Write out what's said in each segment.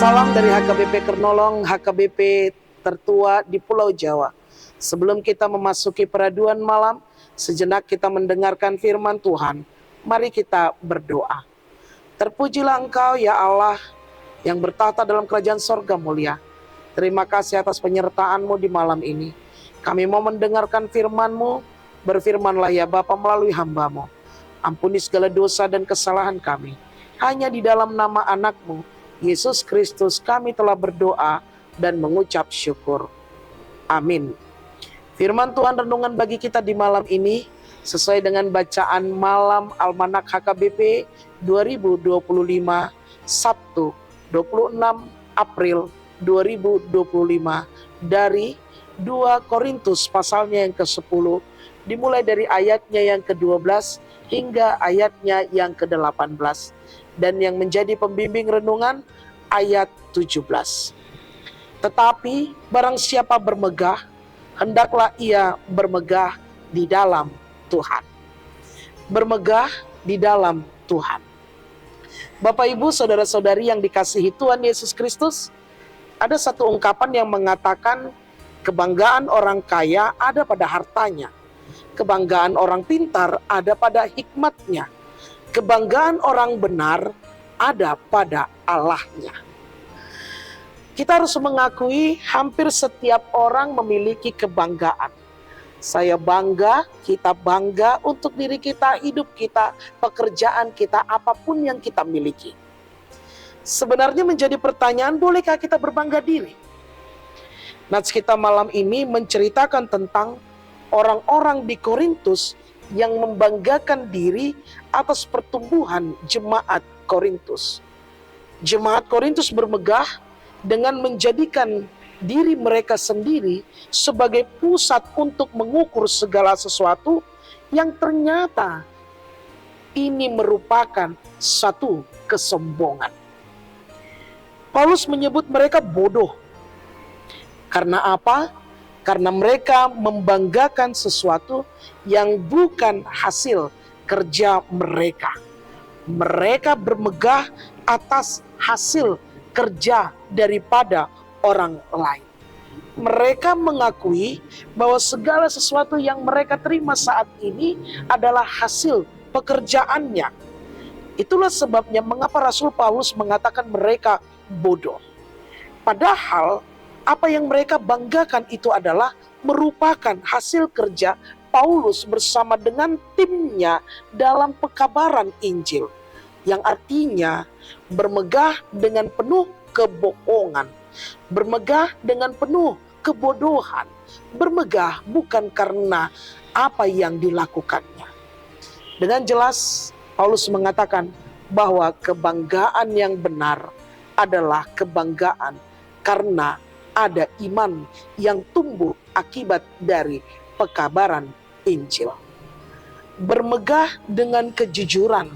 Salam dari HKBP Kernolong, HKBP tertua di Pulau Jawa. Sebelum kita memasuki peraduan malam, sejenak kita mendengarkan firman Tuhan. Mari kita berdoa. Terpujilah Engkau ya Allah yang bertahta dalam kerajaan sorga mulia. Terima kasih atas penyertaan-Mu di malam ini. Kami mau mendengarkan firman-Mu, berfirmanlah ya Bapa melalui hamba-Mu. Ampuni segala dosa dan kesalahan kami. Hanya di dalam nama anak-Mu, Yesus Kristus, kami telah berdoa dan mengucap syukur. Amin. Firman Tuhan renungan bagi kita di malam ini sesuai dengan bacaan malam Almanak HKBP 2025 Sabtu 26 April 2025 dari 2 Korintus pasalnya yang ke-10 dimulai dari ayatnya yang ke-12 hingga ayatnya yang ke-18. Dan yang menjadi pembimbing renungan ayat 17. Tetapi barang siapa bermegah, hendaklah ia bermegah di dalam Tuhan. Bermegah di dalam Tuhan. Bapak Ibu, saudara-saudari yang dikasihi Tuhan Yesus Kristus, ada satu ungkapan yang mengatakan kebanggaan orang kaya ada pada hartanya. Kebanggaan orang pintar ada pada hikmatnya. Kebanggaan orang benar ada pada Allahnya. Kita harus mengakui hampir setiap orang memiliki kebanggaan. Saya bangga, kita bangga untuk diri kita, hidup kita, pekerjaan kita, apapun yang kita miliki. Sebenarnya menjadi pertanyaan, bolehkah kita berbangga diri? Nats kita malam ini menceritakan tentang orang-orang di Korintus yang membanggakan diri atas pertumbuhan jemaat Korintus. Jemaat Korintus bermegah dengan menjadikan diri mereka sendiri sebagai pusat untuk mengukur segala sesuatu yang ternyata ini merupakan satu kesombongan. Paulus menyebut mereka bodoh. Karena apa? Karena mereka membanggakan sesuatu yang bukan hasil kerja mereka. Mereka bermegah atas hasil kerja daripada orang lain. Mereka mengakui bahwa segala sesuatu yang mereka terima saat ini adalah hasil pekerjaannya. Itulah sebabnya mengapa Rasul Paulus mengatakan mereka bodoh. Padahal apa yang mereka banggakan itu adalah merupakan hasil kerja Paulus bersama dengan timnya dalam pekabaran Injil. Yang artinya bermegah dengan penuh kebohongan, bermegah dengan penuh kebodohan, bermegah bukan karena apa yang dilakukannya. Dengan jelas Paulus mengatakan bahwa kebanggaan yang benar adalah kebanggaan karena ada iman yang tumbuh akibat dari pekabaran Injil. Bermegah dengan kejujuran,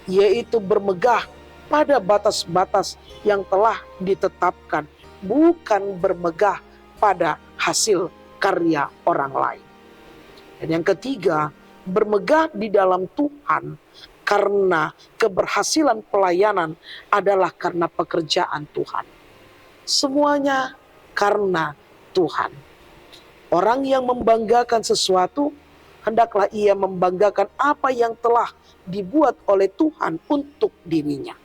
yaitu bermegah pada batas-batas yang telah ditetapkan, bukan bermegah pada hasil karya orang lain. Dan yang ketiga, bermegah di dalam Tuhan karena keberhasilan pelayanan adalah karena pekerjaan Tuhan. Semuanya karena Tuhan. Orang yang membanggakan sesuatu, hendaklah ia membanggakan apa yang telah dibuat oleh Tuhan untuk dirinya.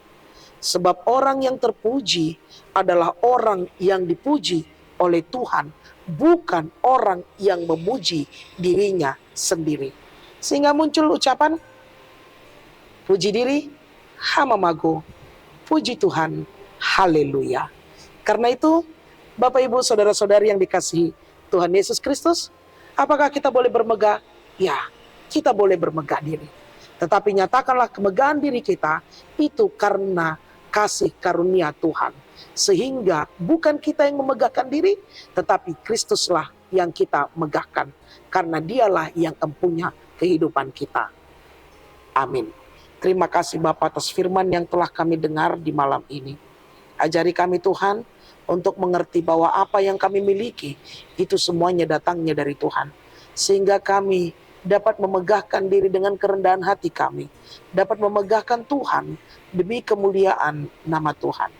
Sebab orang yang terpuji adalah orang yang dipuji oleh Tuhan, bukan orang yang memuji dirinya sendiri. Sehingga muncul ucapan, puji diri, hamamago, puji Tuhan, haleluya. Karena itu, Bapak Ibu saudara-saudari yang dikasihi Tuhan Yesus Kristus, apakah kita boleh bermegah? Ya, kita boleh bermegah diri. Tetapi nyatakanlah kemegahan diri kita itu karena kasih karunia Tuhan. Sehingga bukan kita yang memegahkan diri, tetapi Kristuslah yang kita megahkan. Karena dialah yang empunya kehidupan kita. Amin. Terima kasih Bapak atas firman yang telah kami dengar di malam ini. Ajari kami Tuhan, untuk mengerti bahwa apa yang kami miliki itu semuanya datangnya dari Tuhan. Sehingga kami dapat memegahkan diri dengan kerendahan hati kami, dapat memegahkan Tuhan demi kemuliaan nama Tuhan.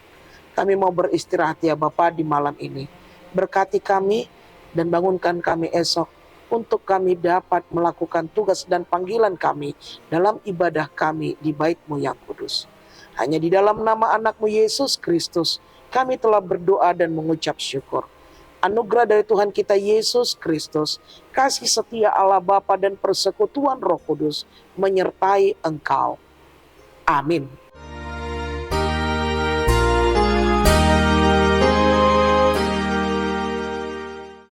Kami mau beristirahat ya Bapa di malam ini. Berkati kami dan bangunkan kami esok untuk kami dapat melakukan tugas dan panggilan kami dalam ibadah kami di Bait-Mu yang kudus. Hanya di dalam nama anak-Mu Yesus Kristus kami telah berdoa dan mengucap syukur. Anugerah dari Tuhan kita Yesus Kristus, kasih setia Allah Bapa dan persekutuan Roh Kudus menyertai engkau. Amin.